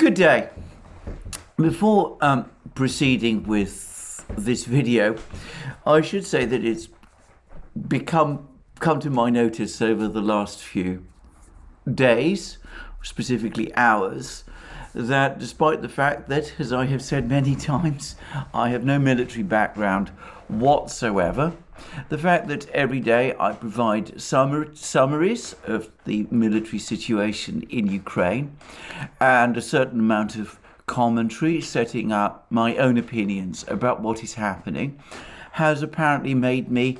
Good day. Before proceeding with this video, I should say that it's come to my notice over the last few days, specifically hours, that despite the fact that, as I have said many times, I have no military background whatsoever, the fact that every day I provide summaries of the military situation in Ukraine and a certain amount of commentary setting up my own opinions about what is happening has apparently made me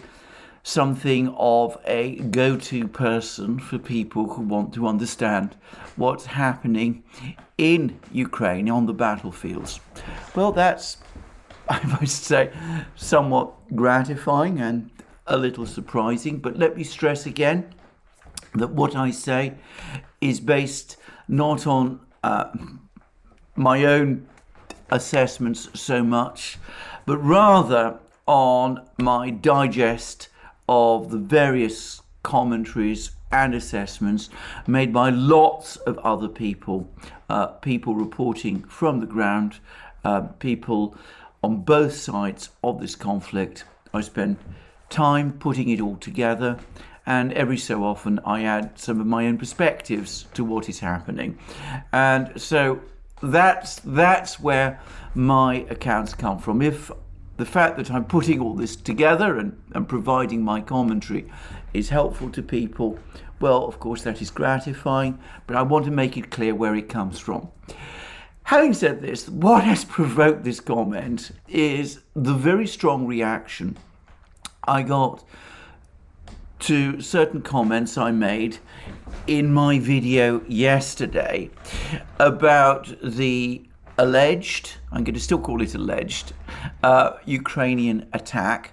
something of a go-to person for people who want to understand what's happening in Ukraine on the battlefields. Well, that's, I must say, somewhat gratifying and a little surprising, but let me stress again that what I say is based not on my own assessments so much, but rather on my digest of the various commentaries and assessments made by lots of other people, people reporting from the ground, people on both sides of this conflict. I spend time putting it all together, and every so often I add some of my own perspectives to what is happening. And so that's where my accounts come from. If the fact that I'm putting all this together and providing my commentary is helpful to people, well, of course, that is gratifying, but I want to make it clear where it comes from. Having said this, what has provoked this comment is the very strong reaction I got to certain comments I made in my video yesterday about the alleged, I'm going to still call it alleged, Ukrainian attack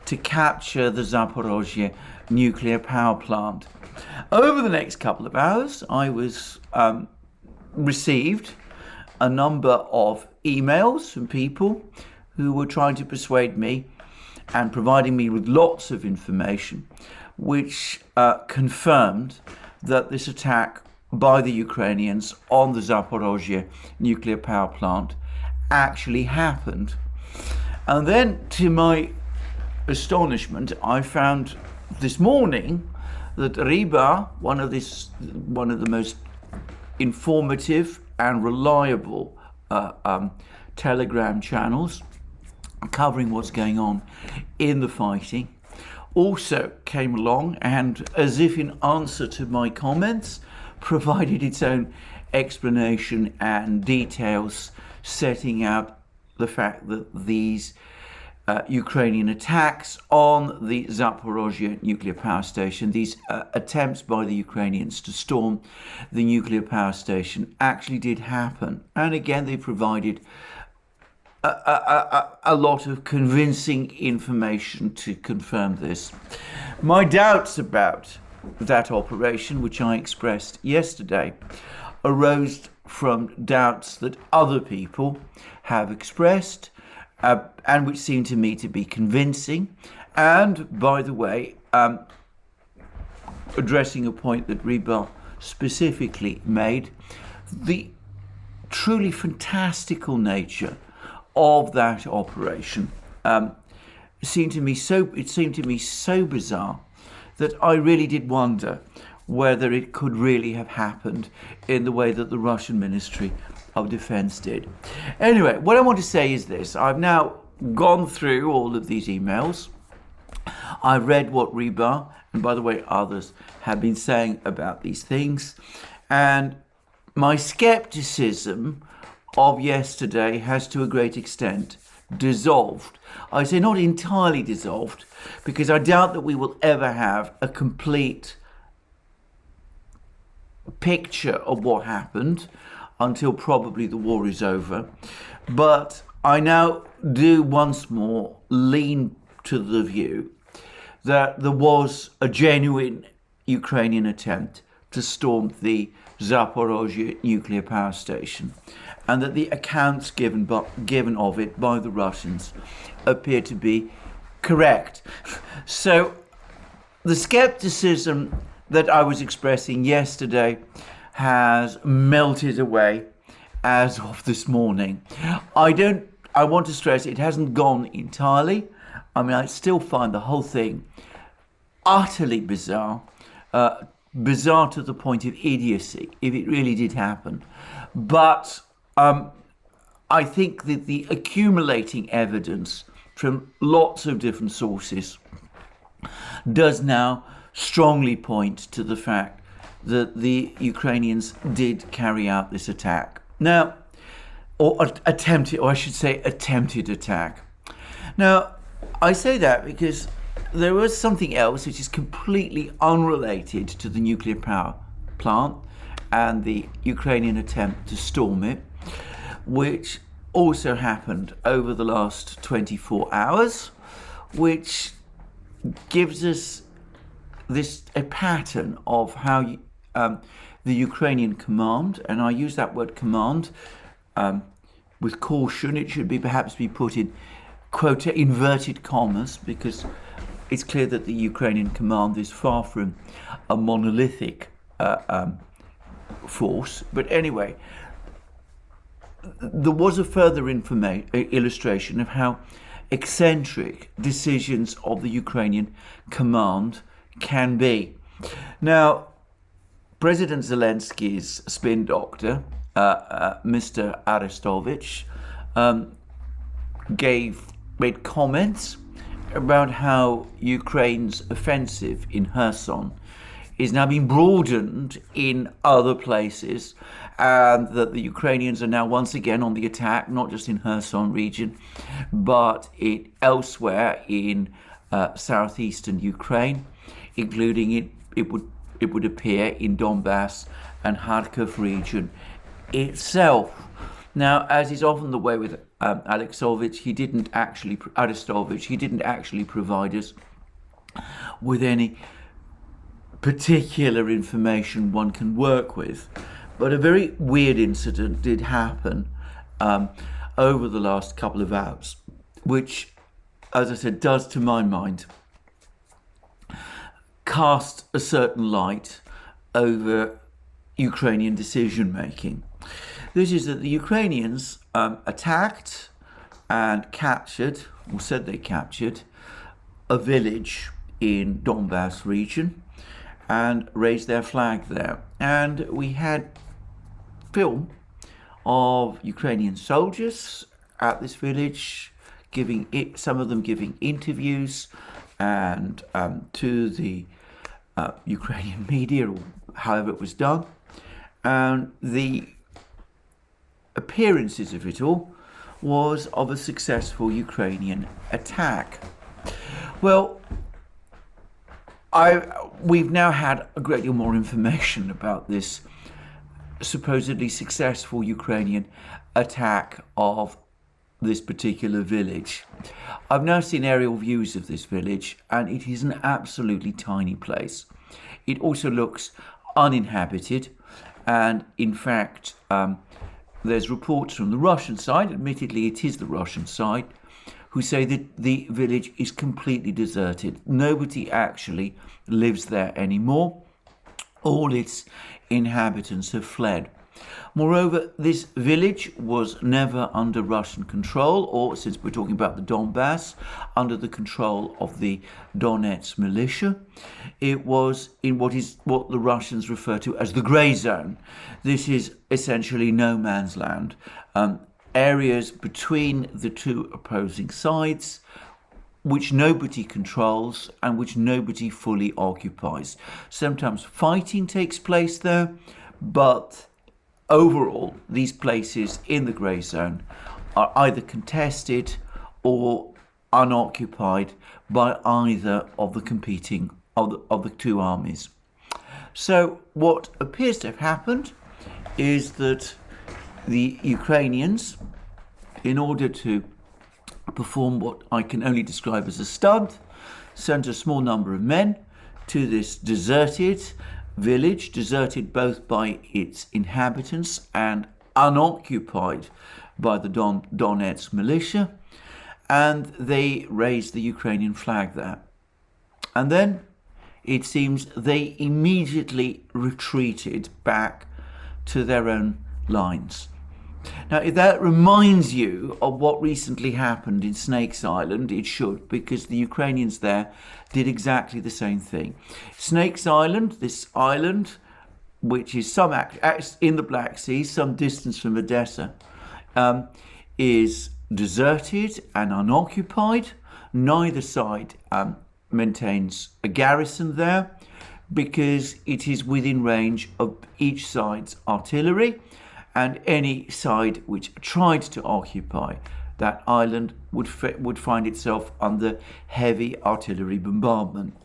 to capture the Zaporozhye nuclear power plant. Over the next couple of hours, I received a number of emails from people who were trying to persuade me and providing me with lots of information which confirmed that this attack by the Ukrainians on the Zaporozhye nuclear power plant actually happened. And then, to my astonishment, I found this morning that Ryba, one of the most informative and reliable Telegram channels covering what's going on in the fighting, also came along and, as if in answer to my comments, provided its own explanation and details, setting out the fact that these Ukrainian attacks on the Zaporozhye nuclear power station, these attempts by the Ukrainians to storm the nuclear power station, actually did happen. And again, they provided a lot of convincing information to confirm this. My doubts about that operation, which I expressed yesterday, arose from doubts that other people have expressed and which seem to me to be convincing. And, by the way, addressing a point that Ryba specifically made, the truly fantastical nature of that operation seemed to me so bizarre that I really did wonder whether it could really have happened in the way that the Russian Ministry of Defense did. Anyway, what I want to say is this. I've now gone through all of these emails. I've read what Ryba, and by the way, others, have been saying about these things. And my skepticism of yesterday has to a great extent dissolved. I say not entirely dissolved, because I doubt that we will ever have a complete picture of what happened until probably the war is over. But I now do once more lean to the view that there was a genuine Ukrainian attempt to storm the Zaporozhye nuclear power station, and that the accounts given of it by the Russians appear to be correct. So the skepticism that I was expressing yesterday has melted away, as of this morning. I want to stress it hasn't gone entirely. I mean, I still find the whole thing utterly bizarre, bizarre to the point of idiocy, if it really did happen. But I think that the accumulating evidence from lots of different sources does now strongly point to the fact that the Ukrainians did carry out this attack. Now, or I should say attempted attack. Now, I say that because there was something else which is completely unrelated to the nuclear power plant and the Ukrainian attempt to storm it, which also happened over the last 24 hours, which gives us a pattern of how the Ukrainian command, and I use that word command with caution, it should perhaps be put in quote inverted commas, because it's clear that the Ukrainian command is far from a monolithic force. But anyway, there was a further illustration of how eccentric decisions of the Ukrainian command can be. Now, President Zelensky's spin doctor, Mr. Arestovich, made comments about how Ukraine's offensive in Kherson is now being broadened in other places, and that the Ukrainians are now once again on the attack, not just in Kherson region, but elsewhere in southeastern Ukraine, including it would appear in Donbass and Kharkiv region itself. Now, as is often the way with Arestovich, he didn't actually provide us with any particular information one can work with. But a very weird incident did happen over the last couple of hours, which, as I said, does, to my mind, cast a certain light over Ukrainian decision-making. This is that the Ukrainians attacked and captured, or said they captured, a village in Donbass region and raised their flag there. And we had film of Ukrainian soldiers at this village, some of them giving interviews and to the Ukrainian media, or however it was done. And the appearances of it all was of a successful Ukrainian attack. Well, we've now had a great deal more information about this supposedly successful Ukrainian attack of this particular village. I've now seen aerial views of this village, and it is an absolutely tiny place. It also looks uninhabited, and in fact, there's reports from the Russian side, admittedly it is the Russian side, who say that the village is completely deserted. Nobody actually lives there anymore. All its inhabitants have fled. Moreover, this village was never under Russian control, or, since we're talking about the Donbass, under the control of the Donetsk militia. It was in what the Russians refer to as the grey zone. This is essentially no man's land. Areas between the two opposing sides, which nobody controls and which nobody fully occupies. Sometimes fighting takes place there, but overall, these places in the grey zone are either contested or unoccupied by either of the competing of the two armies. So what appears to have happened is that the Ukrainians, in order to perform what I can only describe as a stunt, sent a small number of men to this deserted village, deserted both by its inhabitants and unoccupied by the Donetsk militia, and they raised the Ukrainian flag there. And then it seems they immediately retreated back to their own lines. Now, if that reminds you of what recently happened in Snakes Island, it should, because the Ukrainians there did exactly the same thing. Snakes Island, this island, which is in the Black Sea, some distance from Odessa, is deserted and unoccupied. Neither side maintains a garrison there because it is within range of each side's artillery, and any side which tried to occupy that island would find itself under heavy artillery bombardment.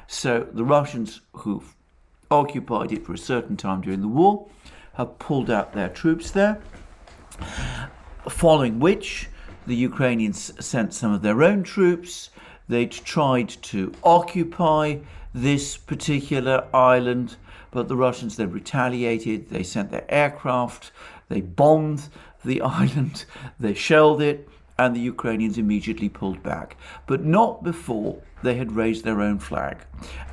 So the Russians, who've occupied it for a certain time during the war, have pulled out their troops there, following which the Ukrainians sent some of their own troops. They tried to occupy this particular island, but the Russians then retaliated. They sent their aircraft, they bombed the island, they shelled it, and the Ukrainians immediately pulled back. But not before they had raised their own flag.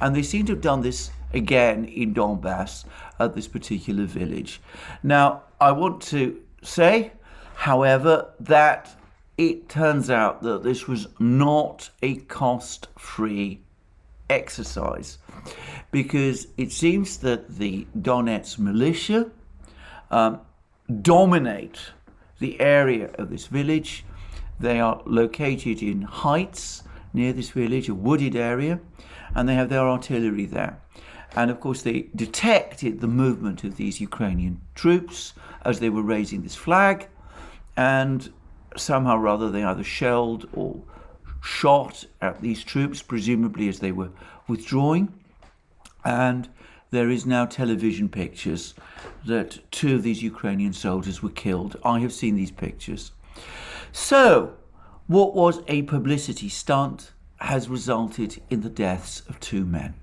And they seem to have done this again in Donbass at this particular village. Now, I want to say, however, that it turns out that this was not a cost-free exercise, because it seems that the Donetsk militia dominate the area of this village. They are located in heights near this village, a wooded area, and they have their artillery there. And of course they detected the movement of these Ukrainian troops as they were raising this flag, and somehow or other they either shelled or shot at these troops, presumably as they were withdrawing. And there is now television pictures that 2 of these Ukrainian soldiers were killed. I have seen these pictures. So what was a publicity stunt has resulted in the deaths of 2 men.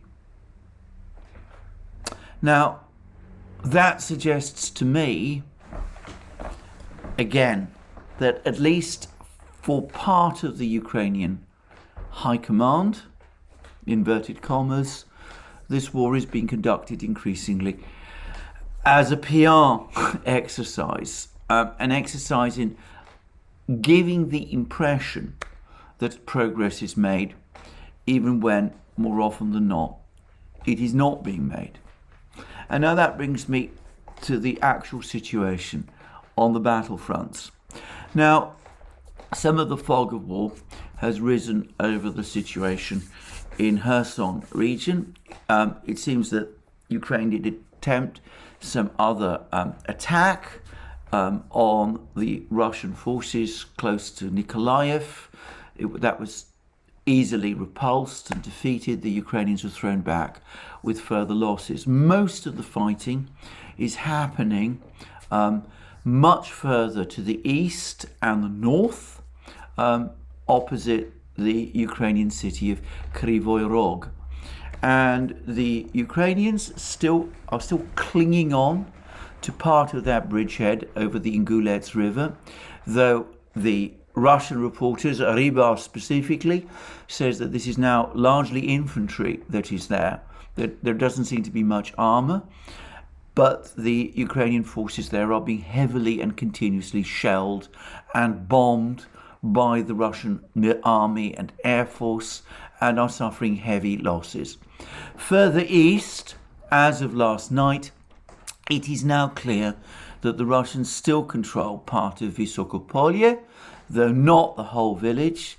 Now, that suggests to me, again, that at least for part of the Ukrainian high command, inverted commas, this war is being conducted increasingly as a PR exercise, an exercise in giving the impression that progress is made, even when, more often than not, it is not being made. And now that brings me to the actual situation on the battlefronts. Now, some of the fog of war has risen over the situation in Kherson region. It seems that Ukraine did attempt some other attack on the Russian forces close to Nikolaev. That was easily repulsed and defeated. The Ukrainians were thrown back with further losses. Most of the fighting is happening much further to the east and the north, opposite the Ukrainian city of Kryvyi Rog. And the Ukrainians are still clinging on to part of that bridgehead over the Ingulets River, though the Russian reporters, Rybar specifically, says that this is now largely infantry that is there, that there doesn't seem to be much armor, but the Ukrainian forces there are being heavily and continuously shelled and bombed by the Russian army and air force, and are suffering heavy losses. Further east, as of last night, it is now clear that the Russians still control part of Vysokopolye, though not the whole village,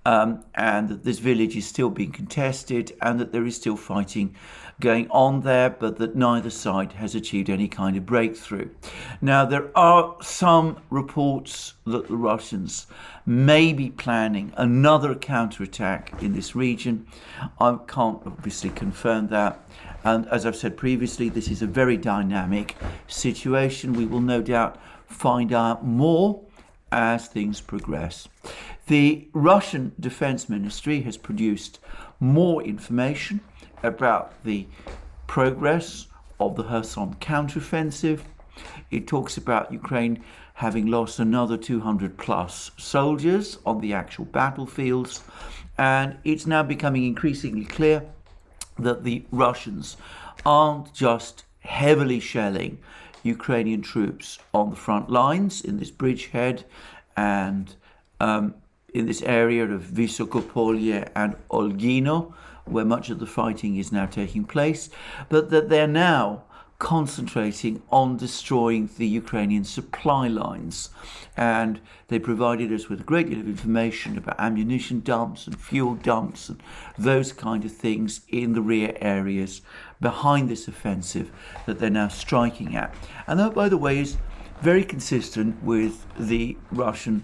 and that this village is still being contested, and that there is still fighting going on there, but that neither side has achieved any kind of breakthrough. Now, there are some reports that the Russians may be planning another counterattack in this region. I can't obviously confirm that. And as I've said previously, this is a very dynamic situation. We will no doubt find out more as things progress. The Russian Defense Ministry has produced more information about the progress of the Kherson counteroffensive. It talks about Ukraine having lost another 200 plus soldiers on the actual battlefields, and it's now becoming increasingly clear that the Russians aren't just heavily shelling Ukrainian troops on the front lines in this bridgehead and in this area of Vysokopolye and Olgino, where much of the fighting is now taking place, but that they're now concentrating on destroying the Ukrainian supply lines. And they provided us with a great deal of information about ammunition dumps and fuel dumps and those kind of things in the rear areas behind this offensive that they're now striking at. And that, by the way, is very consistent with the Russian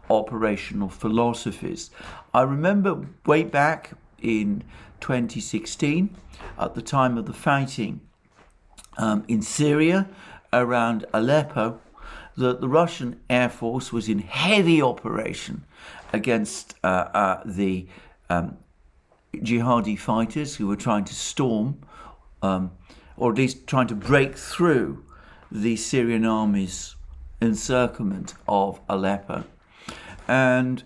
operational philosophies. I remember way back in 2016, at the time of the fighting in Syria around Aleppo, that the Russian Air Force was in heavy operation against the jihadi fighters who were trying to storm, or at least trying to break through the Syrian army's encirclement of Aleppo. And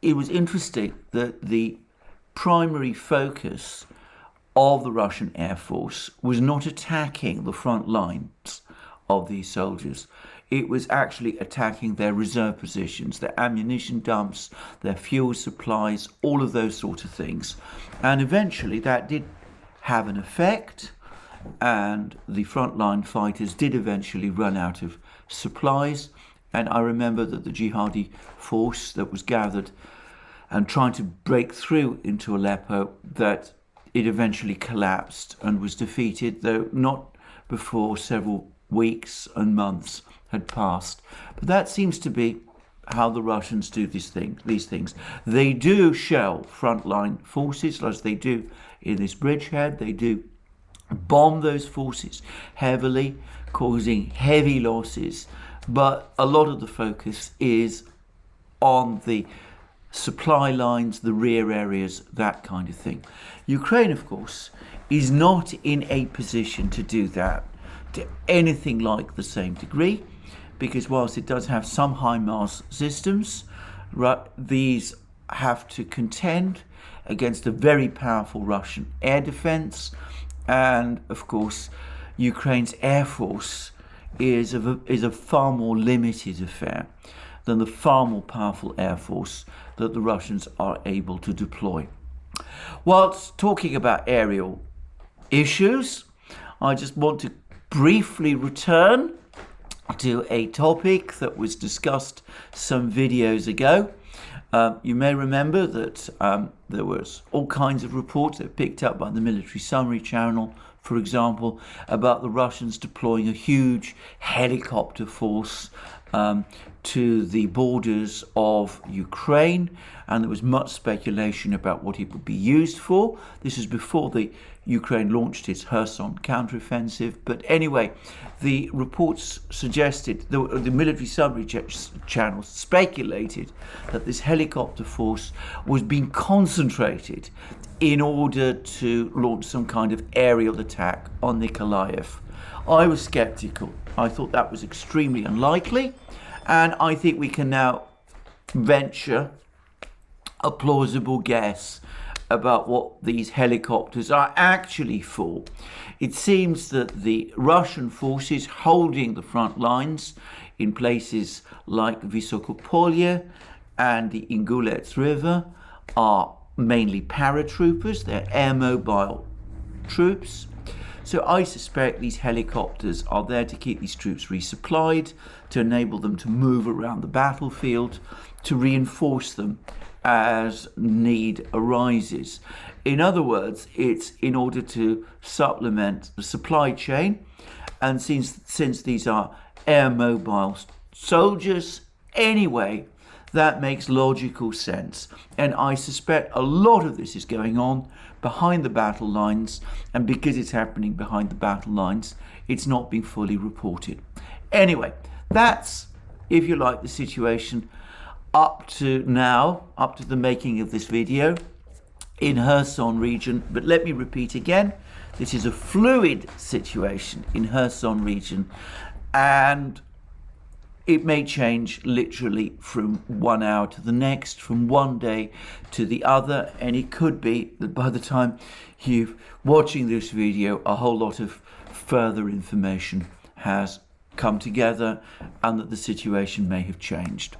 it was interesting that the primary focus of the Russian Air Force was not attacking the front lines of these soldiers. It was actually attacking their reserve positions, their ammunition dumps, their fuel supplies, all of those sort of things. And eventually that did have an effect, and the frontline fighters did eventually run out of supplies. And I remember that the jihadi force that was gathered and trying to break through into Aleppo, that it eventually collapsed and was defeated, though not before several weeks and months had passed. But that seems to be how the Russians do these things. They do shell frontline forces, as they do in this bridgehead. They do bomb those forces heavily, causing heavy losses. But a lot of the focus is on the supply lines, the rear areas, that kind of thing. Ukraine, of course, is not in a position to do that to anything like the same degree, because whilst it does have some HIMARS systems, these have to contend against a very powerful Russian air defense. And of course, Ukraine's air force is a far more limited affair than the far more powerful air force that the Russians are able to deploy. Whilst talking about aerial issues, I just want to briefly return to a topic that was discussed some videos ago. You may remember that there was all kinds of reports that were picked up by the Military Summary Channel, for example, about the Russians deploying a huge helicopter force to the borders of Ukraine, and there was much speculation about what it would be used for. This is before the Ukraine launched its Kherson counteroffensive. But anyway, the reports suggested, the Military Summary Channel speculated that this helicopter force was being concentrated in order to launch some kind of aerial attack on Nikolaev. I was skeptical. I thought that was extremely unlikely. And I think we can now venture a plausible guess about what these helicopters are actually for. It seems that the Russian forces holding the front lines in places like Vysokopolye and the Ingulets River are mainly paratroopers. They're air mobile troops. So I suspect these helicopters are there to keep these troops resupplied, to enable them to move around the battlefield, to reinforce them as need arises. In other words, it's in order to supplement the supply chain. And since these are air mobile soldiers anyway, that makes logical sense. And I suspect a lot of this is going on behind the battle lines, and because it's happening behind the battle lines, it's not being fully reported. Anyway, that's, if you like, the situation up to now, up to the making of this video in Kherson region. But let me repeat again, this is a fluid situation in Kherson region, and it may change literally from 1 hour to the next, from one day to the other, and it could be that by the time you're watching this video, a whole lot of further information has come together and that the situation may have changed.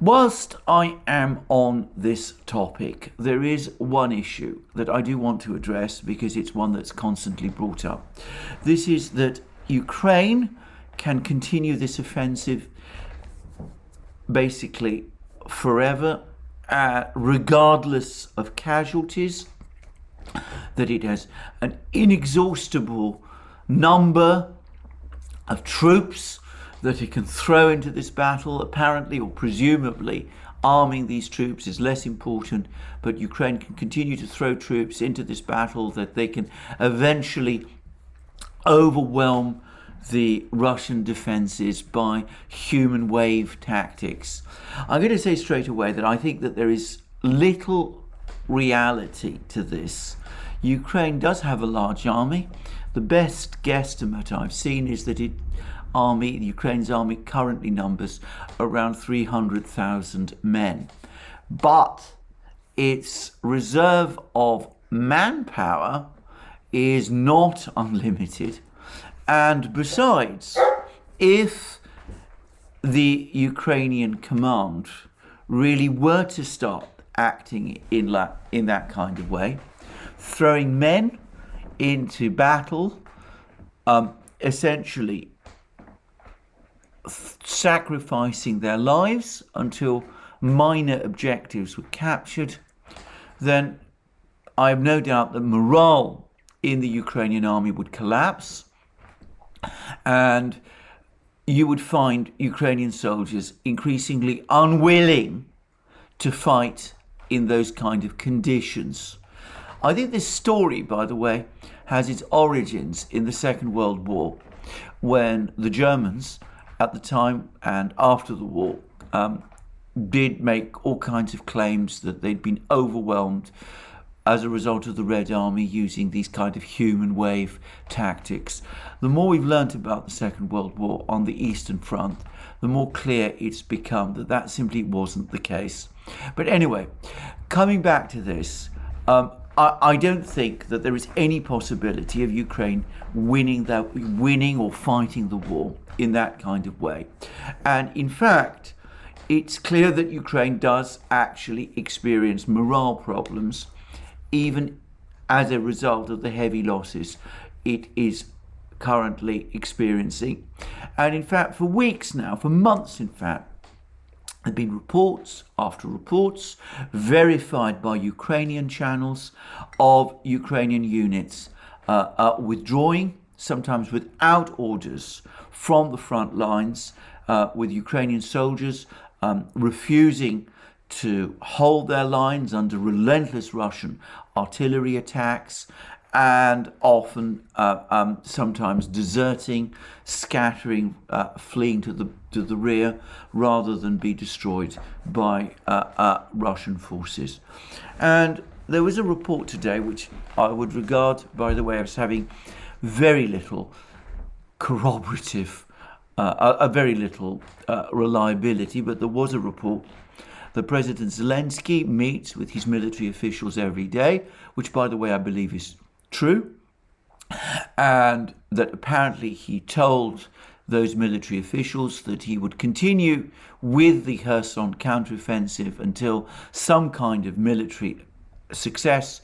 Whilst I am on this topic, there is one issue that I do want to address because it's one that's constantly brought up. This is that Ukraine can continue this offensive basically forever, regardless of casualties, that it has an inexhaustible number of troops that it can throw into this battle. Apparently or presumably arming these troops is less important, but Ukraine can continue to throw troops into this battle, that they can eventually overwhelm the Russian defenses by human wave tactics. I'm going to say straight away that I think that there is little reality to this. Ukraine does have a large army. The best guesstimate I've seen is that Ukraine's army currently numbers around 300,000 men. But its reserve of manpower is not unlimited. And besides, if the Ukrainian command really were to start acting in that kind of way, throwing men into battle, essentially sacrificing their lives until minor objectives were captured, then I have no doubt that morale in the Ukrainian army would collapse, and you would find Ukrainian soldiers increasingly unwilling to fight in those kind of conditions. I think this story, by the way, has its origins in the Second World War, when the Germans at the time and after the war did make all kinds of claims that they'd been overwhelmed as a result of the Red Army using these kind of human wave tactics. The more we've learnt about the Second World War on the Eastern Front, the more clear it's become that that simply wasn't the case. But anyway, coming back to this, I don't think that there is any possibility of Ukraine winning or fighting the war in that kind of way. And in fact, it's clear that Ukraine does actually experience morale problems, even as a result of the heavy losses it is currently experiencing. And in fact, for weeks now, for months in fact, there have been reports after reports, verified by Ukrainian channels, of Ukrainian units withdrawing, sometimes without orders, from the front lines, with Ukrainian soldiers refusing to hold their lines under relentless Russian artillery attacks, and often sometimes deserting, scattering, fleeing to the rear rather than be destroyed by Russian forces. And there was a report today which I would regard, by the way, as having very little corroborative, very little reliability, but there was a report that President Zelensky meets with his military officials every day, which, by the way, I believe is true, and that apparently he told those military officials that he would continue with the Kherson counteroffensive until some kind of military success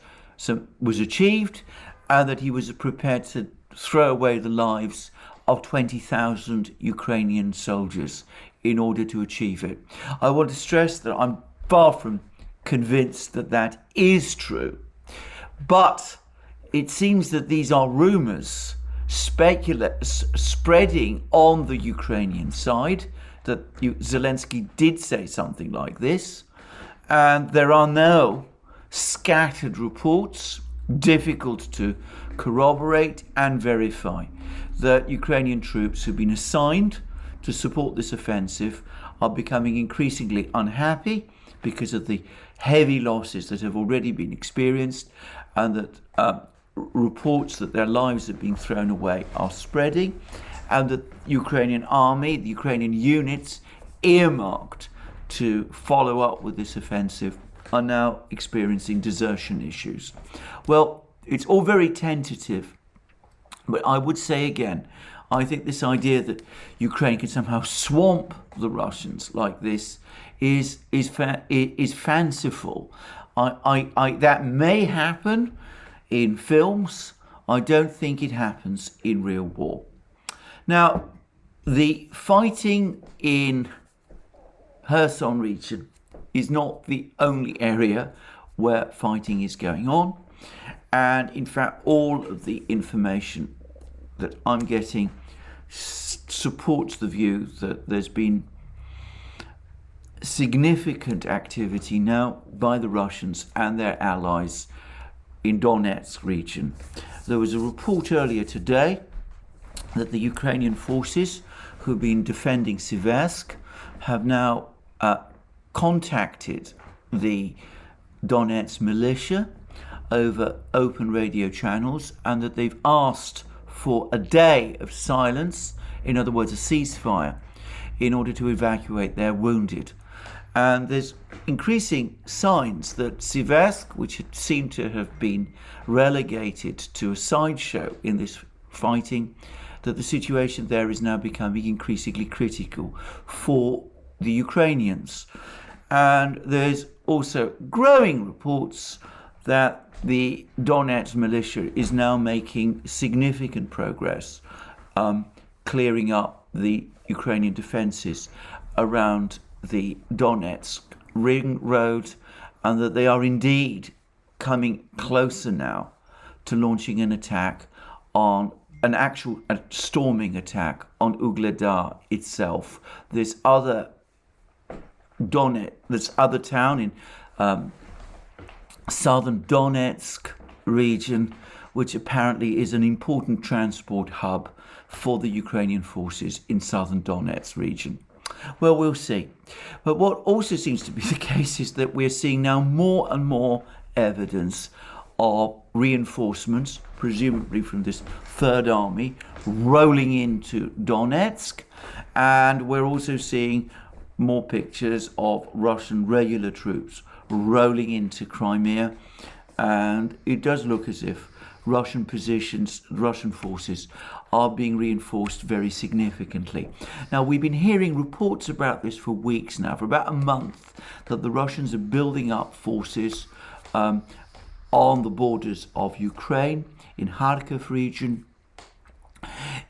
was achieved, and that he was prepared to throw away the lives of 20,000 Ukrainian soldiers in order to achieve it. I want to stress that I'm far from convinced that that is true, but it seems that these are rumors spreading on the Ukrainian side, that Zelensky did say something like this, and there are now scattered reports, difficult to corroborate and verify, that Ukrainian troops who've been assigned to support this offensive are becoming increasingly unhappy because of the heavy losses that have already been experienced, and that reports that their lives are being thrown away are spreading, and that Ukrainian army, the Ukrainian units earmarked to follow up with this offensive, are now experiencing desertion issues. Well, it's all very tentative, but I would say again, I think this idea that Ukraine can somehow swamp the Russians like this is fanciful. That may happen in films. I don't think it happens in real war. Now, the fighting in Kherson region is not the only area where fighting is going on. And in fact, all of the information that I'm getting supports the view that there's been significant activity now by the Russians and their allies in Donetsk region. There was a report earlier today that the Ukrainian forces who've been defending Siversk have now contacted the Donetsk militia over open radio channels, and that they've asked for a day of silence, in other words, a ceasefire, in order to evacuate their wounded. And there's increasing signs that Siversk, which had seemed to have been relegated to a sideshow in this fighting, that the situation there is now becoming increasingly critical for the Ukrainians. And there's also growing reports that the Donetsk militia is now making significant progress clearing up the Ukrainian defenses around the Donetsk ring road, and that they are indeed coming closer now to launching an attack on a storming attack on Ugledar itself. This other town in southern Donetsk region, which apparently is an important transport hub for the Ukrainian forces in southern Donetsk region. Well, we'll see. But what also seems to be the case is that we're seeing now more and more evidence of reinforcements, presumably from this Third Army, rolling into Donetsk. And we're also seeing more pictures of Russian regular troops rolling into Crimea. And it does look as if Russian forces are being reinforced very significantly. Now, we've been hearing reports about this for weeks now, for about a month, that the Russians are building up forces on the borders of Ukraine, in Kharkiv region,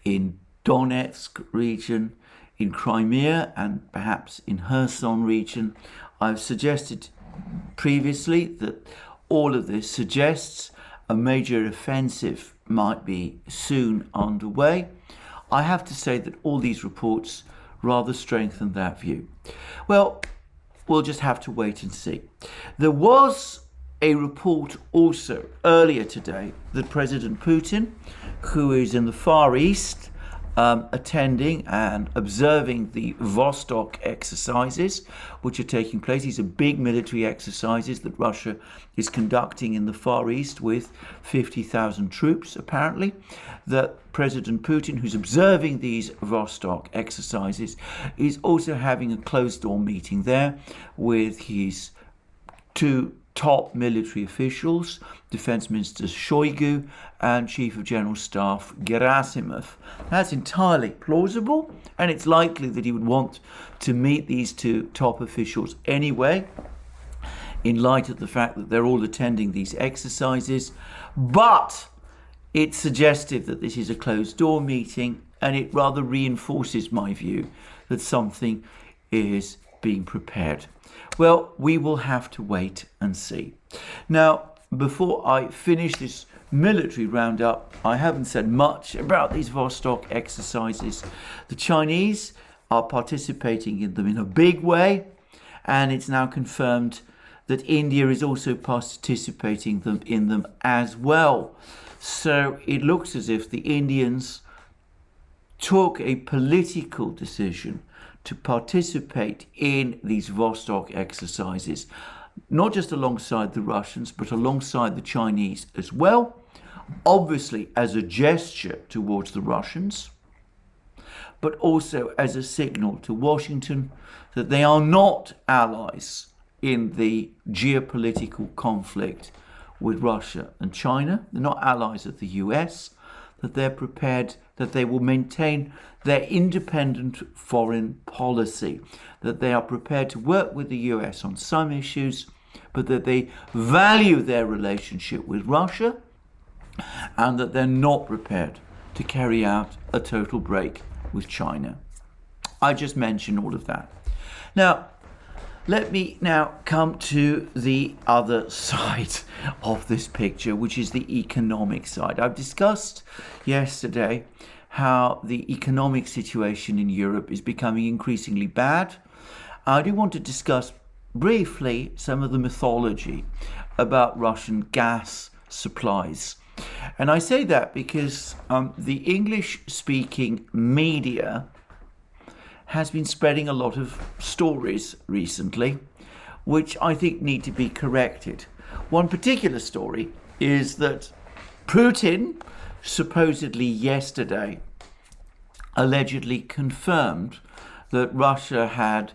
in Donetsk region, in Crimea, and perhaps in Kherson region. I've suggested previously that all of this suggests a major offensive might be soon underway. I have to say that all these reports rather strengthen that view. Well, we'll just have to wait and see. There was a report also earlier today that President Putin, who is in the Far East, attending and observing the Vostok exercises, which are taking place. These are big military exercises that Russia is conducting in the Far East with 50,000 troops, apparently. That President Putin, who's observing these Vostok exercises, is also having a closed-door meeting there with his two top military officials, Defense Minister Shoigu and Chief of General Staff Gerasimov. That's entirely plausible, and it's likely that he would want to meet these two top officials anyway, in light of the fact that they're all attending these exercises. But it's suggestive that this is a closed-door meeting, and it rather reinforces my view that something is being prepared. Well, we will have to wait and see. Now, before I finish this military roundup, I haven't said much about these Vostok exercises. The Chinese are participating in them in a big way, and it's now confirmed that India is also participating in them as well. So it looks as if the Indians took a political decision to participate in these Vostok exercises, not just alongside the Russians, but alongside the Chinese as well, obviously as a gesture towards the Russians, but also as a signal to Washington that they are not allies in the geopolitical conflict with Russia and China. They're not allies of the US. that they're prepared, that they will maintain their independent foreign policy, that they are prepared to work with the US on some issues, but that they value their relationship with Russia, and that they're not prepared to carry out a total break with China. I just mentioned all of that. Now, let me now come to the other side of this picture, which is the economic side. I've discussed yesterday how the economic situation in Europe is becoming increasingly bad. I do want to discuss briefly some of the mythology about Russian gas supplies. And I say that because the English-speaking media has been spreading a lot of stories recently, which I think need to be corrected. One particular story is that Putin supposedly yesterday allegedly confirmed that Russia had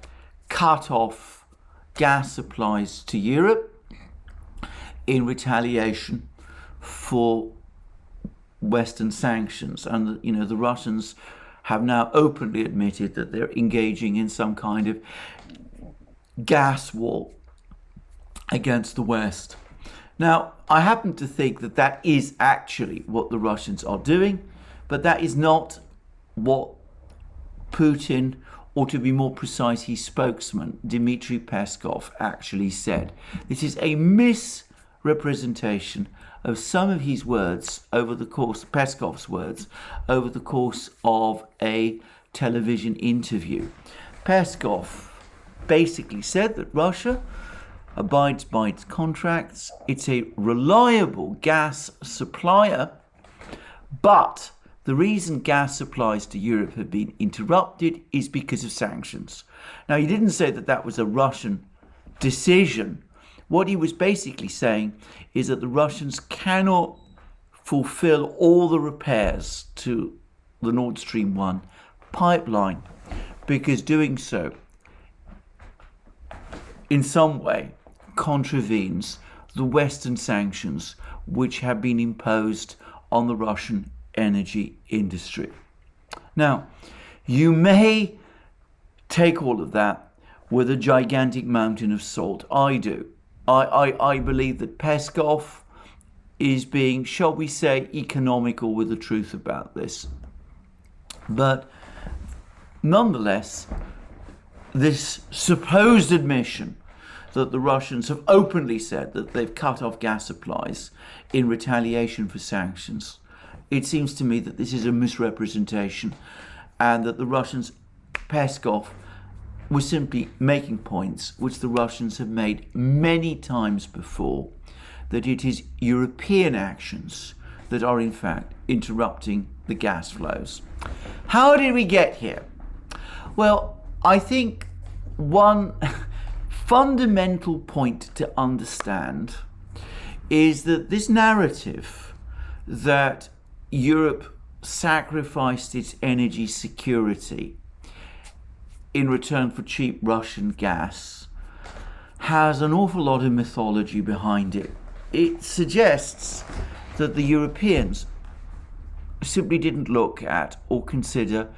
cut off gas supplies to Europe in retaliation for Western sanctions. And, the Russians have now openly admitted that they're engaging in some kind of gas war against the West. Now, I happen to think that that is actually what the Russians are doing, but that is not what Putin, or to be more precise, his spokesman, Dmitry Peskov, actually said. This is a misrepresentation of some of his words Peskov's words, over the course of a television interview. Peskov basically said that Russia abides by its contracts. It's a reliable gas supplier, but the reason gas supplies to Europe have been interrupted is because of sanctions. Now, he didn't say that that was a Russian decision. What he was basically saying is that the Russians cannot fulfill all the repairs to the Nord Stream 1 pipeline, because doing so in some way contravenes the Western sanctions which have been imposed on the Russian energy industry. Now, you may take all of that with a gigantic mountain of salt. I do. I believe that Peskov is being, shall we say, economical with the truth about this. But nonetheless, this supposed admission that the Russians have openly said that they've cut off gas supplies in retaliation for sanctions, it seems to me that this is a misrepresentation, and that the Russians, Peskov, was simply making points which the Russians have made many times before, that it is European actions that are in fact interrupting the gas flows. How did we get here? Well, I think one fundamental point to understand is that this narrative that Europe sacrificed its energy security in return for cheap Russian gas has an awful lot of mythology behind it. It suggests that the Europeans simply didn't look at or consider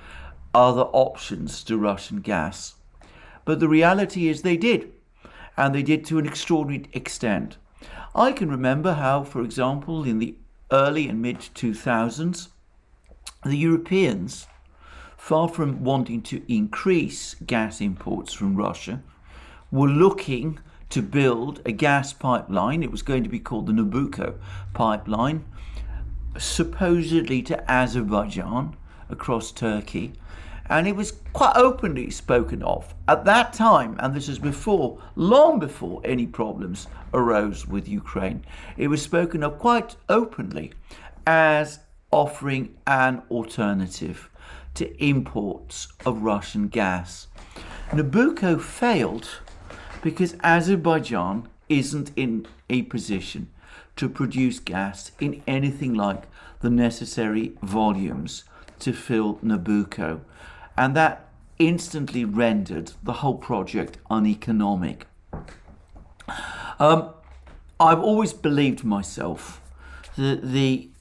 other options to Russian gas. But the reality is they did, and they did to an extraordinary extent. I can remember how, for example, in the early and mid-2000s, the Europeans, far from wanting to increase gas imports from Russia, were looking to build a gas pipeline. It was going to be called the Nabucco pipeline, supposedly to Azerbaijan across Turkey. And it was quite openly spoken of at that time, and this is before, long before any problems arose with Ukraine. It was spoken of quite openly as offering an alternative to imports of Russian gas. Nabucco failed because Azerbaijan isn't in a position to produce gas in anything like the necessary volumes to fill Nabucco. And that instantly rendered the whole project uneconomic. I've always believed myself that the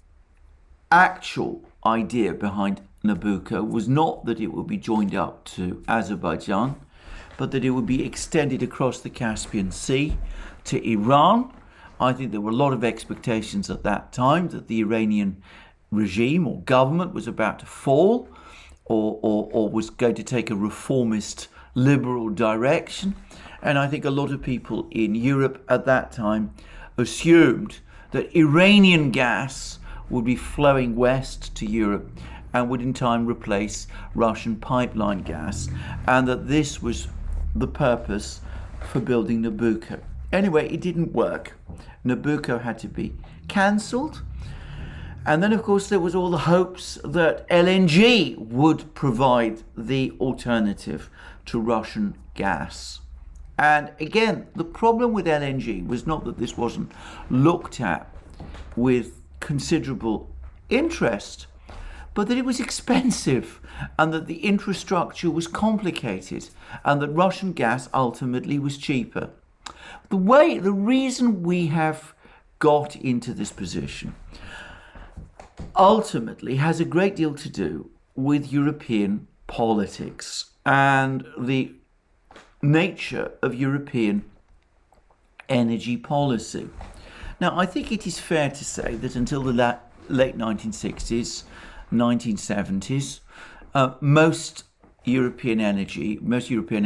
actual idea behind Nabucco was not that it would be joined up to Azerbaijan, but that it would be extended across the Caspian Sea to Iran. I think there were a lot of expectations at that time that the Iranian regime or government was about to fall, or was going to take a reformist liberal direction. And I think a lot of people in Europe at that time assumed that Iranian gas would be flowing west to Europe and would in time replace Russian pipeline gas, and that this was the purpose for building Nabucco. Anyway, it didn't work. Nabucco had to be cancelled. And then, of course, there was all the hopes that LNG would provide the alternative to Russian gas. And again, the problem with LNG was not that this wasn't looked at with considerable interest, but that it was expensive and that the infrastructure was complicated and that Russian gas ultimately was cheaper. The reason we have got into this position ultimately has a great deal to do with European politics and the nature of European energy policy. Now, I think it is fair to say that until the late 1960s, 1970s, most European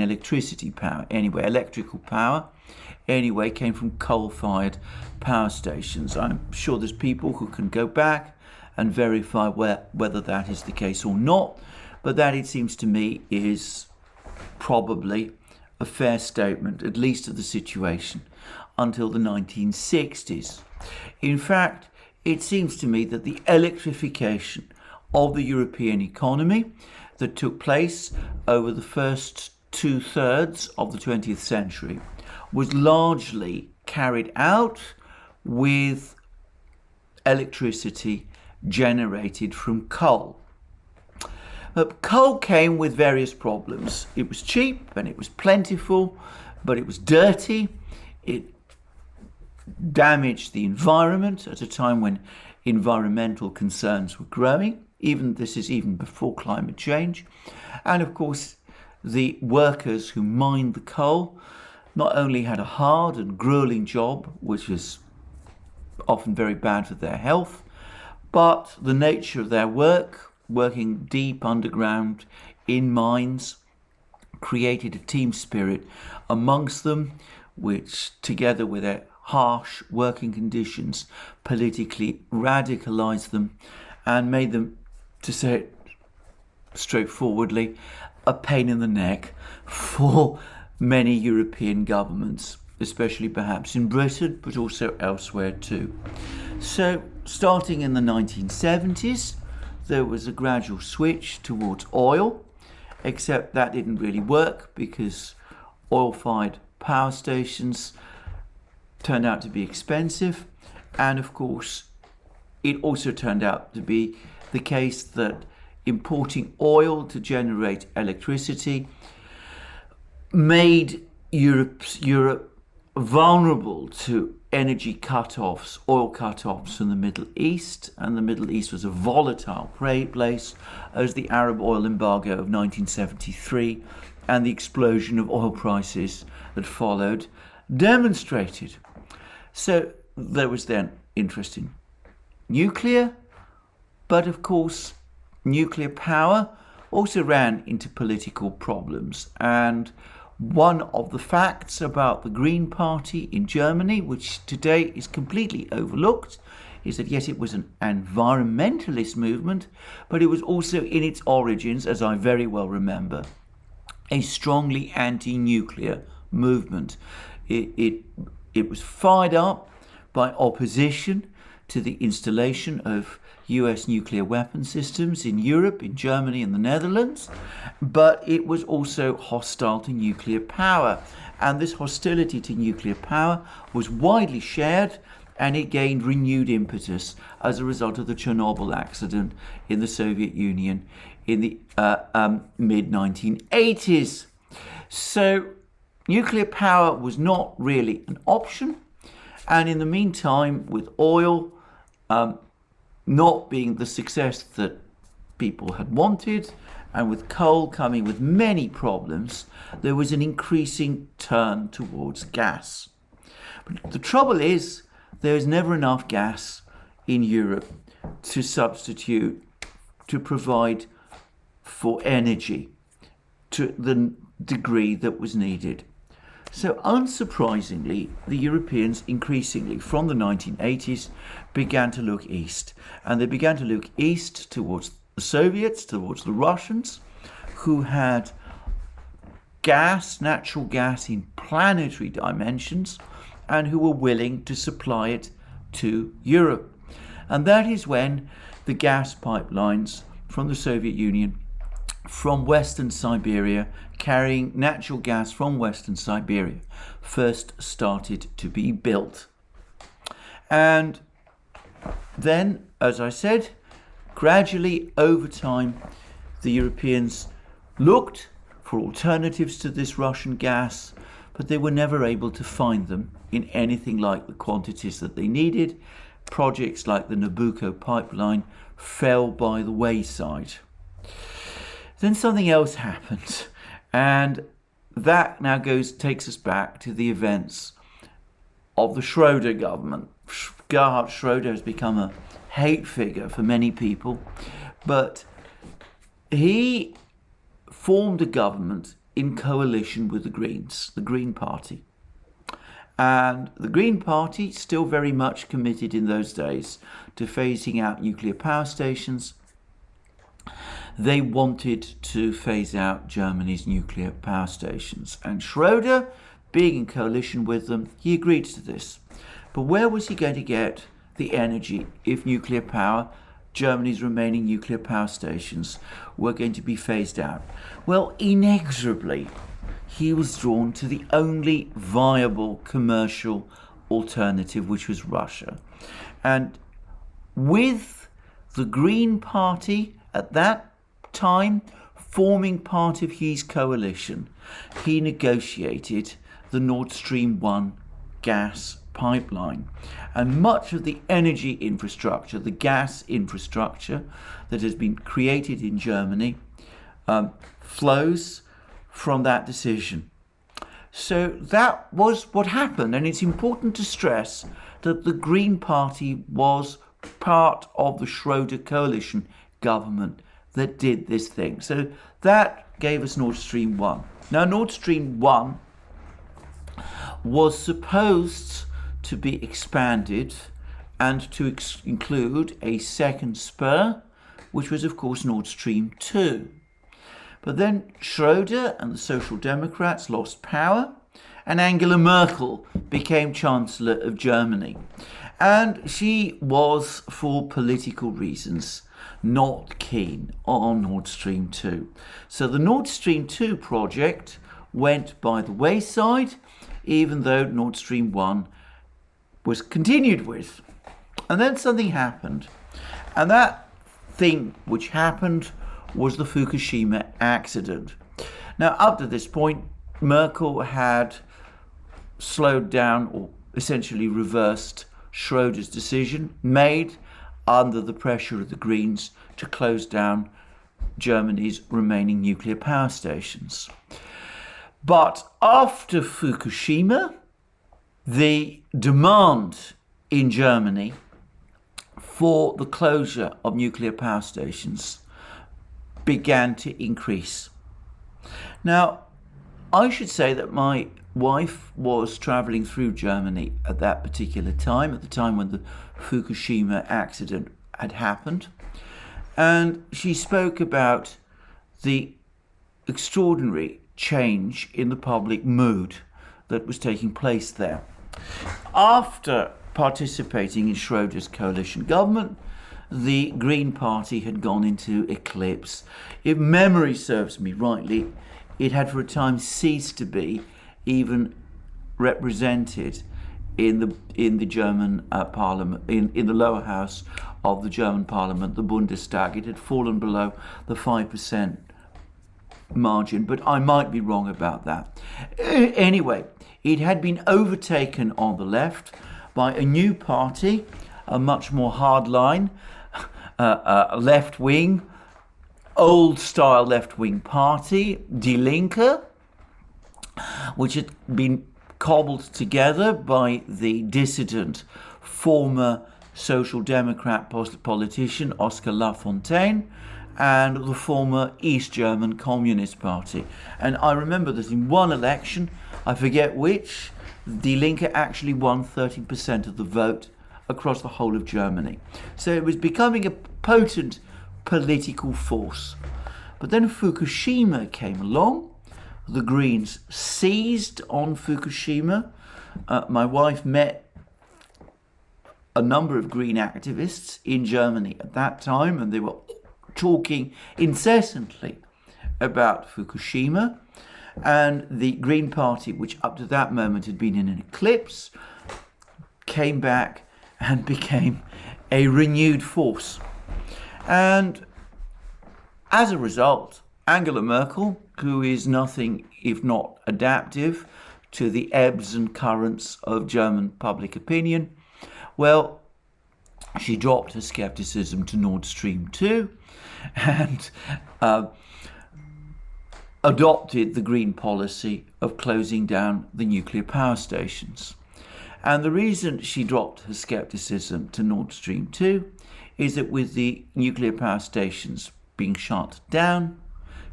electricity power, anyway, electrical power, anyway, came from coal-fired power stations. I'm sure there's people who can go back and verify whether that is the case or not, but that, it seems to me, is probably a fair statement, at least of the situation, until the 1960s. In fact, it seems to me that the electrification of the European economy that took place over the first 2/3 of the 20th century was largely carried out with electricity generated from coal. Coal came with various problems. It was cheap and it was plentiful, but it was dirty. It damaged the environment at a time when environmental concerns were growing. This is even before climate change. And of course, the workers who mined the coal not only had a hard and grueling job, which was often very bad for their health, but the nature of their work, working deep underground in mines, created a team spirit amongst them, which, together with their harsh working conditions, politically radicalized them and made them, to say it straightforwardly, a pain in the neck for many European governments, especially perhaps in Britain, but also elsewhere too. So, starting in the 1970s, there was a gradual switch towards oil, except that didn't really work because oil-fired power stations turned out to be expensive, and of course it also turned out to be the case that importing oil to generate electricity made Europe vulnerable to energy cut-offs, oil cut-offs from the Middle East, and the Middle East was a volatile place, as the Arab oil embargo of 1973 and the explosion of oil prices that followed demonstrated. So there was then interest in nuclear, but of course nuclear power also ran into political problems. And one of the facts about the Green Party in Germany, which today is completely overlooked, is that yes, it was an environmentalist movement, but it was also in its origins, as I very well remember, a strongly anti-nuclear movement. It was fired up by opposition to the installation of US nuclear weapon systems in Europe, in Germany and the Netherlands, but it was also hostile to nuclear power. And this hostility to nuclear power was widely shared, and it gained renewed impetus as a result of the Chernobyl accident in the Soviet Union in the mid-1980s. So nuclear power was not really an option, and in the meantime, with oil not being the success that people had wanted, and with coal coming with many problems, there was an increasing turn towards gas. But the trouble is, there is never enough gas in Europe to substitute, to provide for energy to the degree that was needed. So unsurprisingly, the Europeans increasingly from the 1980s began to look east. And they began to look east towards the Soviets, towards the Russians, who had gas, natural gas in planetary dimensions, and who were willing to supply it to Europe. And that is when the gas pipelines from the Soviet Union, from Western Siberia, carrying natural gas from Western Siberia, first started to be built. And then, as I said, gradually over time, the Europeans looked for alternatives to this Russian gas, but they were never able to find them in anything like the quantities that they needed. Projects like the Nabucco pipeline fell by the wayside. Then something else happened, and that now takes us back to the events of the Schroeder government. Gerhard Schroeder has become a hate figure for many people, but he formed a government in coalition with the Greens, the Green Party. And the Green Party, still very much committed in those days to phasing out nuclear power stations, they wanted to phase out Germany's nuclear power stations. And Schroeder, being in coalition with them, he agreed to this. But where was he going to get the energy if nuclear power, Germany's remaining nuclear power stations, were going to be phased out? Well, inexorably, he was drawn to the only viable commercial alternative, which was Russia. And with the Green Party at that time forming part of his coalition, he negotiated the Nord Stream 1 gas pipeline. And much of the energy infrastructure, the gas infrastructure that has been created in Germany, flows from that decision. So that was what happened, and it's important to stress that the Green Party was part of the Schroeder coalition government that did this thing. So that gave us Nord Stream 1. Now, Nord Stream 1 was supposed to be expanded and to include a second spur, which was, of course, Nord Stream 2. But then Schroeder and the Social Democrats lost power, and Angela Merkel became Chancellor of Germany. And she was, for political reasons, not keen on Nord Stream 2. So the Nord Stream 2 project went by the wayside, even though Nord Stream 1 was continued with. And then something happened. And that thing which happened was the Fukushima accident. Now, up to this point, Merkel had slowed down or essentially reversed Schroeder's decision, made under the pressure of the Greens to close down Germany's remaining nuclear power stations. But after Fukushima, the demand in Germany for the closure of nuclear power stations began to increase. Now, I should say that my wife was traveling through Germany at that particular time, at the time when the Fukushima accident had happened, and she spoke about the extraordinary change in the public mood that was taking place there. After participating in Schroeder's coalition government, the Green Party had gone into eclipse. If memory serves me rightly, it had for a time ceased to be even represented in the German parliament, in the lower house of the German parliament, the Bundestag. It had fallen below the 5% margin, but I might be wrong about that. Anyway, it had been overtaken on the left by a new party, a much more hardline, left-wing, old-style left-wing party, Die Linke, which had been cobbled together by the dissident former Social Democrat politician Oskar Lafontaine and the former East German Communist Party. And I remember that in one election, I forget which, Die Linke actually won 30% of the vote across the whole of Germany. So it was becoming a potent political force. But then Fukushima came along. The Greens seized on Fukushima. My wife met a number of Green activists in Germany at that time, and they were talking incessantly about Fukushima. And the Green Party, which up to that moment had been in an eclipse, came back and became a renewed force. And as a result, Angela Merkel, who is nothing if not adaptive to the ebbs and currents of German public opinion, well, she dropped her skepticism to Nord Stream 2 and adopted the Green policy of closing down the nuclear power stations. And the reason she dropped her skepticism to Nord Stream 2 is that with the nuclear power stations being shut down,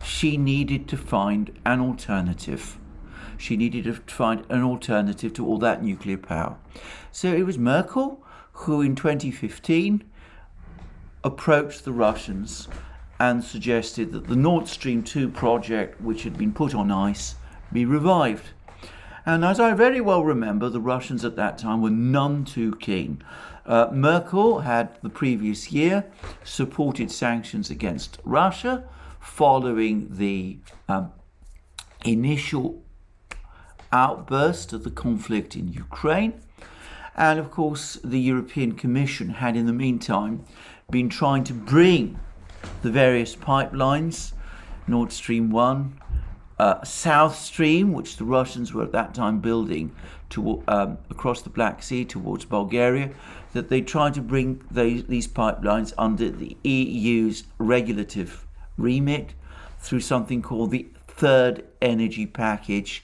she needed to find an alternative. She needed to find an alternative to all that nuclear power. So it was Merkel who in 2015 approached the Russians and suggested that the Nord Stream 2 project, which had been put on ice, be revived. And as I very well remember, the Russians at that time were none too keen. Merkel had the previous year supported sanctions against Russia following the initial outburst of the conflict in Ukraine. And of course, the European Commission had in the meantime been trying to bring the various pipelines, Nord Stream 1, South Stream, which the Russians were at that time building to, across the Black Sea towards Bulgaria, that they tried to bring these pipelines under the EU's regulative remit through something called the Third Energy Package,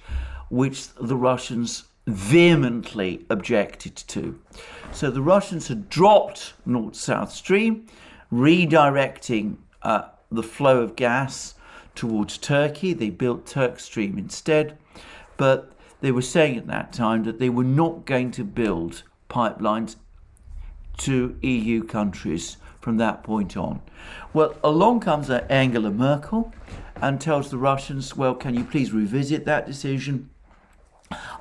which the Russians vehemently objected to. So the Russians had dropped North-South Stream, redirecting the flow of gas towards Turkey. They built Turk Stream instead, but they were saying at that time that they were not going to build pipelines to EU countries from that point on. Well, along comes Angela Merkel and tells the Russians, well, can you please revisit that decision?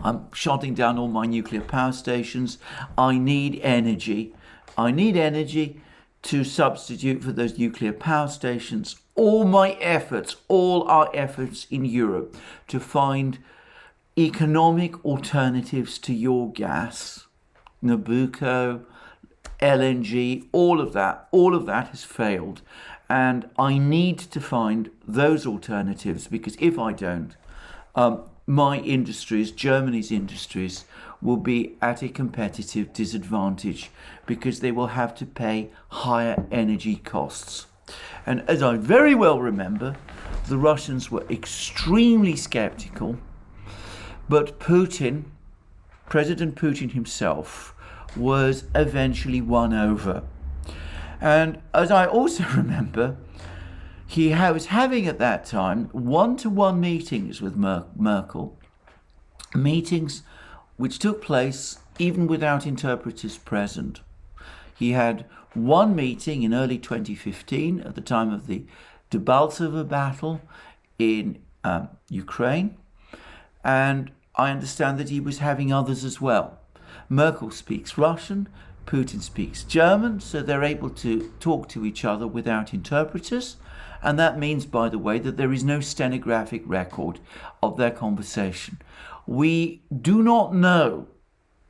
I'm shutting down all my nuclear power stations. I need energy. I need energy to substitute for those nuclear power stations. All my efforts, all our efforts in Europe to find economic alternatives to your gas, Nabucco, LNG, all of that has failed. And I need to find those alternatives, because if I don't, my industries, Germany's industries, will be at a competitive disadvantage because they will have to pay higher energy costs. And as I very well remember, the Russians were extremely skeptical, but Putin, President Putin himself, was eventually won over. And as I also remember, he was having at that time one-to-one meetings with Merkel, meetings which took place even without interpreters present. He had one meeting in early 2015 at the time of the Debaltseve battle in Ukraine, and I understand that he was having others as well. Merkel speaks Russian, Putin speaks German, so they're able to talk to each other without interpreters. And that means, by the way, that there is no stenographic record of their conversation. We do not know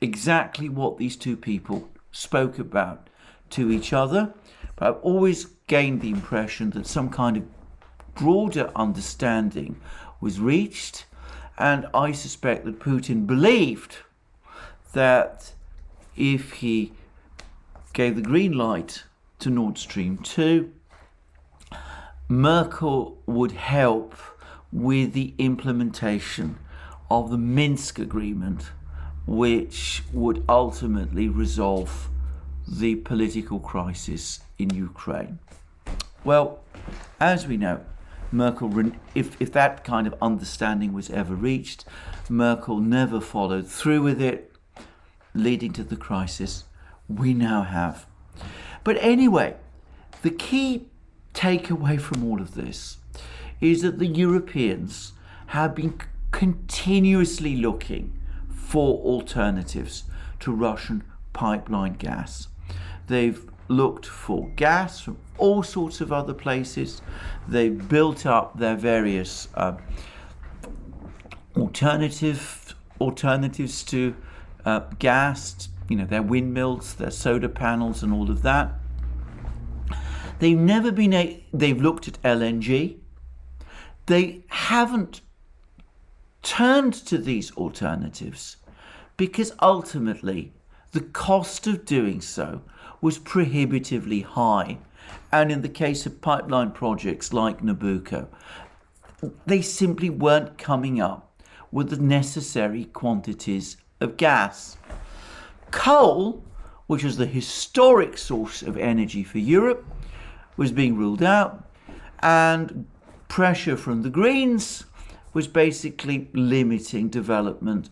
exactly what these two people spoke about to each other, but I've always gained the impression that some kind of broader understanding was reached, and I suspect that Putin believed that if he gave the green light to Nord Stream 2, Merkel would help with the implementation of the Minsk agreement, which would ultimately resolve the political crisis in Ukraine. Well, as we know, Merkel, if that kind of understanding was ever reached, Merkel never followed through with it, leading to the crisis we now have. But anyway, the key takeaway from all of this is that the Europeans have been continuously looking for alternatives to Russian pipeline gas. They've looked for gas from all sorts of other places. They've built up their various alternatives to gas, their windmills, their solar panels and all of that. They've looked at LNG. They haven't turned to these alternatives because ultimately the cost of doing so was prohibitively high. And in the case of pipeline projects like Nabucco, they simply weren't coming up with the necessary quantities of gas. Coal, which was the historic source of energy for Europe, was being ruled out, and pressure from the Greens was basically limiting development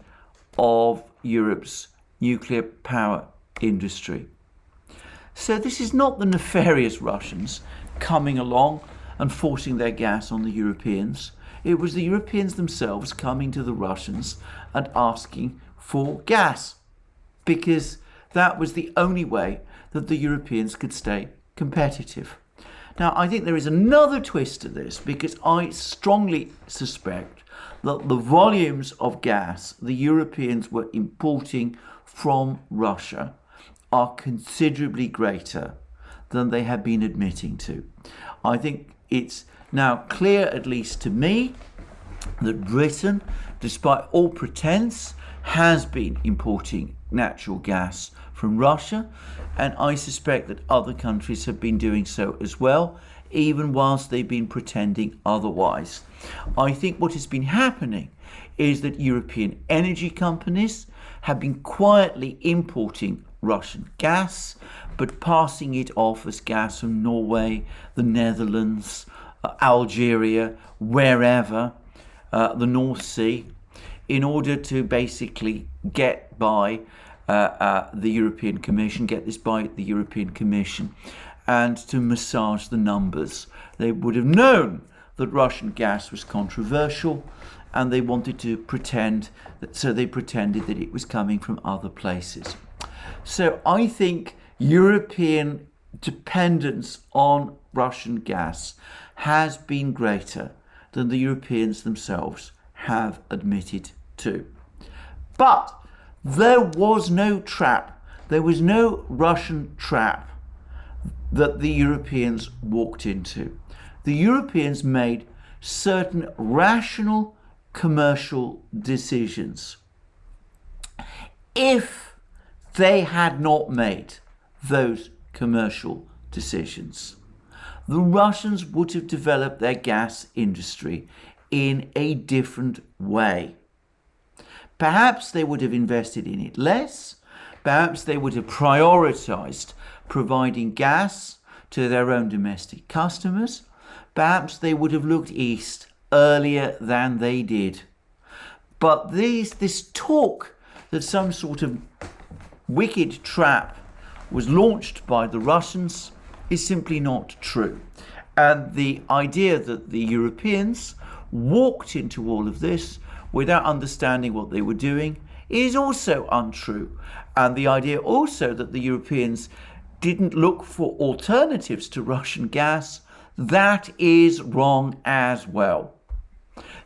of Europe's nuclear power industry. So this is not the nefarious Russians coming along and forcing their gas on the Europeans. It was the Europeans themselves coming to the Russians and asking for gas, because that was the only way that the Europeans could stay competitive. Now, I think there is another twist to this, because I strongly suspect that the volumes of gas the Europeans were importing from Russia are considerably greater than they have been admitting to. I think it's now clear, at least to me, that Britain, despite all pretense, has been importing natural gas from Russia, and I suspect that other countries have been doing so as well, even whilst they've been pretending otherwise. I think what has been happening is that European energy companies have been quietly importing Russian gas, but passing it off as gas from Norway, the Netherlands, Algeria, wherever, the North Sea, in order to basically get by the European Commission, and to massage the numbers. They would have known that Russian gas was controversial, and they wanted to pretended that it was coming from other places. So I think European dependence on Russian gas has been greater than the Europeans themselves have admitted to. But there was no trap. There was no Russian trap that the Europeans walked into. The Europeans made certain rational commercial decisions. If they had not made those commercial decisions, the Russians would have developed their gas industry in a different way. Perhaps they would have invested in it less. Perhaps they would have prioritized providing gas to their own domestic customers. Perhaps they would have looked east earlier than they did. But this talk that some sort of wicked trap was launched by the Russians is simply not true. And the idea that the Europeans walked into all of this without understanding what they were doing is also untrue. And the idea also that the Europeans didn't look for alternatives to Russian gas, that is wrong as well.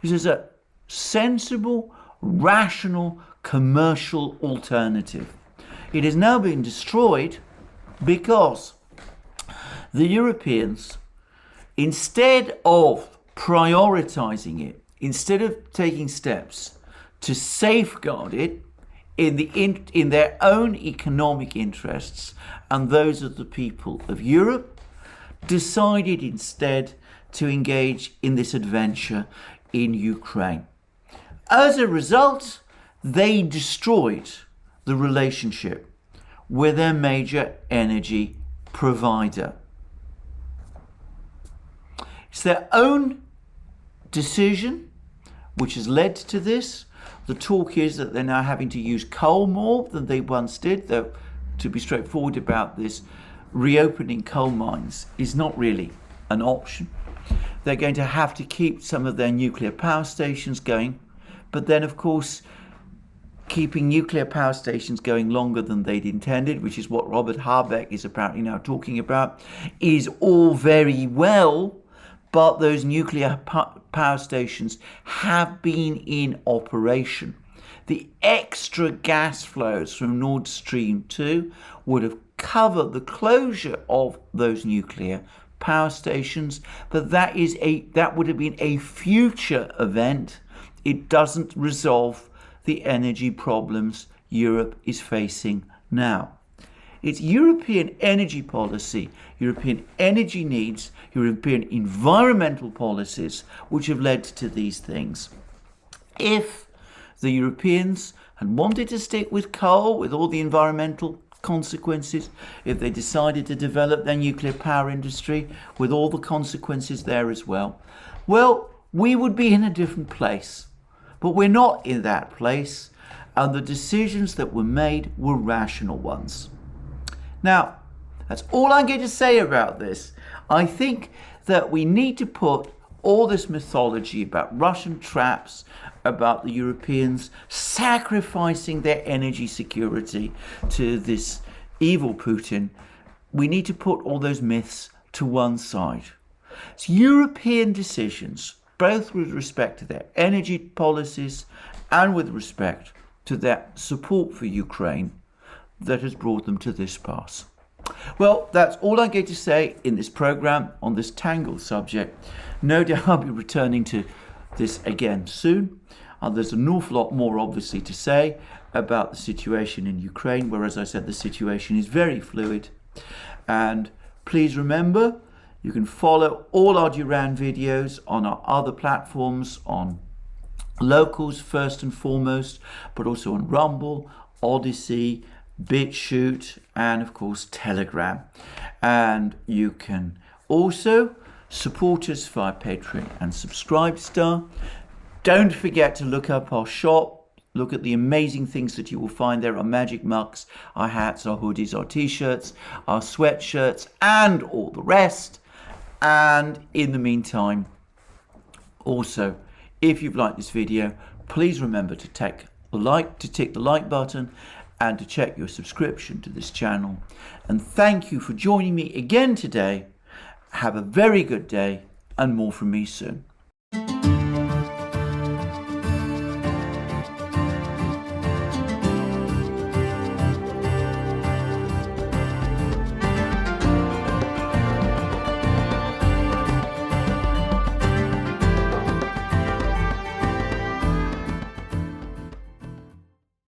This is a sensible, rational, commercial alternative. It has now been destroyed because the Europeans, instead of prioritizing it, instead of taking steps to safeguard it, in their own economic interests and those of the people of Europe, decided instead to engage in this adventure in Ukraine. As a result, they destroyed the relationship with their major energy provider. It's their own decision which has led to this. The talk is that they're now having to use coal more than they once did, though, to be straightforward about this, reopening coal mines is not really an option. They're going to have to keep some of their nuclear power stations going, but then, of course, keeping nuclear power stations going longer than they'd intended, which is what Robert Habeck is apparently now talking about, is all very well, but those nuclear power stations have been in operation. The extra gas flows from Nord Stream 2 would have covered the closure of those nuclear power stations, but that would have been a future event. It doesn't resolve the energy problems Europe is facing now. It's European energy policy, European energy needs, European environmental policies which have led to these things. If the Europeans had wanted to stick with coal, with all the environmental consequences, if they decided to develop their nuclear power industry with all the consequences there as well, we would be in a different place. But we're not in that place, and the decisions that were made were rational ones. Now, that's all I'm going to say about this. I think that we need to put all this mythology about Russian traps, about the Europeans sacrificing their energy security to this evil Putin, we need to put all those myths to one side. It's European decisions, both with respect to their energy policies and with respect to their support for Ukraine, that has brought them to this pass. Well, that's all I'm going to say in this program on this tangled subject. No doubt I'll be returning to this again soon. There's an awful lot more, obviously, to say about the situation in Ukraine, where, as I said, the situation is very fluid. And please remember, you can follow all our Duran videos on our other platforms, on Locals first and foremost, but also on Rumble, ODYSEE, BITCHUTE, and of course Telegram. And you can also support us via Patreon and Subscribestar. Don't forget to look up our shop. Look at the amazing things that you will find there. Our magic mugs, our hats, our hoodies, our t-shirts, our sweatshirts, and all the rest. And in the meantime, also, if you've liked this video, please remember to tick the like button and to check your subscription to this channel. And thank you for joining me again today. Have a very good day, and more from me soon.